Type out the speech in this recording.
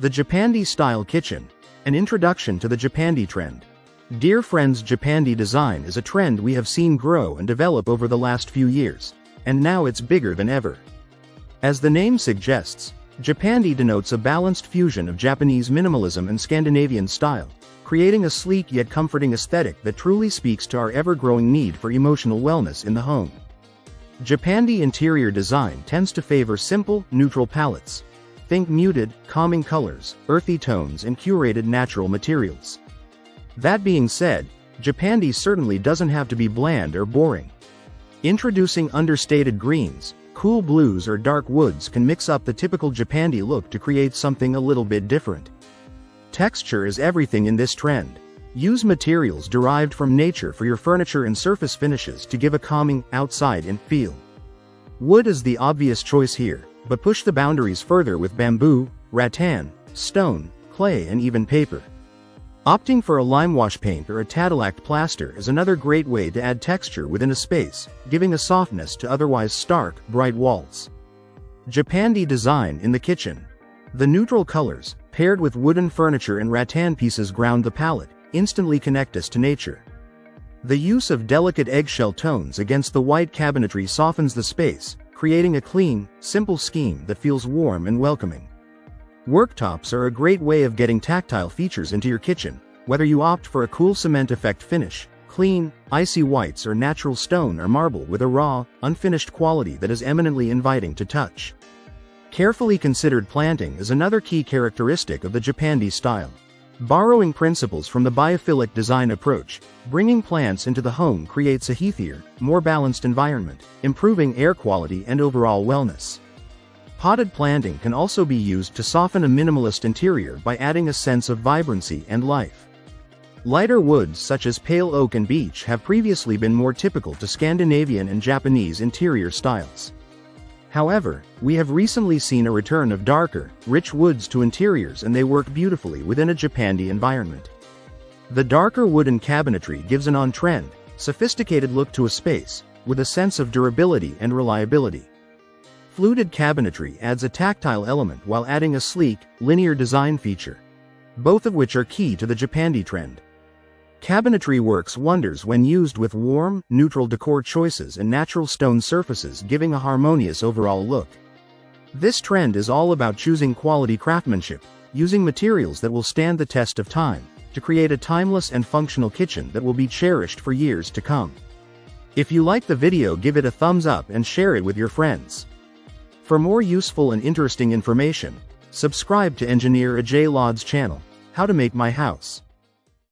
The Japandi Style Kitchen, an introduction to the Japandi trend. Dear friends, Japandi design is a trend we have seen grow and develop over the last few years, and now it's bigger than ever. As the name suggests, Japandi denotes a balanced fusion of Japanese minimalism and Scandinavian style, creating a sleek yet comforting aesthetic that truly speaks to our ever-growing need for emotional wellness in the home. Japandi interior design tends to favor simple, neutral palettes. Think muted, calming colors, earthy tones and curated natural materials. That being said, Japandi certainly doesn't have to be bland or boring. Introducing understated greens, cool blues or dark woods can mix up the typical Japandi look to create something a little bit different. Texture is everything in this trend. Use materials derived from nature for your furniture and surface finishes to give a calming, outside-in feel. Wood is the obvious choice here, but push the boundaries further with bamboo, rattan, stone, clay and even paper. Opting for a limewash paint or a tadillac plaster is another great way to add texture within a space, giving a softness to otherwise stark, bright walls. Japandi design in the kitchen. The neutral colors, paired with wooden furniture and rattan pieces ground the palette, instantly connect us to nature. The use of delicate eggshell tones against the white cabinetry softens the space, creating a clean, simple scheme that feels warm and welcoming. Worktops are a great way of getting tactile features into your kitchen, whether you opt for a cool cement effect finish, clean, icy whites or natural stone or marble with a raw, unfinished quality that is eminently inviting to touch. Carefully considered planting is another key characteristic of the Japandi style. Borrowing principles from the biophilic design approach, bringing plants into the home creates a healthier, more balanced environment, improving air quality and overall wellness. Potted planting can also be used to soften a minimalist interior by adding a sense of vibrancy and life. Lighter woods such as pale oak and beech have previously been more typical to Scandinavian and Japanese interior styles. However, we have recently seen a return of darker, rich woods to interiors and they work beautifully within a Japandi environment. The darker wooden cabinetry gives an on-trend, sophisticated look to a space, with a sense of durability and reliability. Fluted cabinetry adds a tactile element while adding a sleek, linear design feature, both of which are key to the Japandi trend. Cabinetry works wonders when used with warm, neutral decor choices and natural stone surfaces, giving a harmonious overall look. This trend is all about choosing quality craftsmanship, using materials that will stand the test of time, to create a timeless and functional kitchen that will be cherished for years to come. If you like the video, give it a thumbs up and share it with your friends. For more useful and interesting information, subscribe to Engineer Ajay Lod's channel, How to Make My House.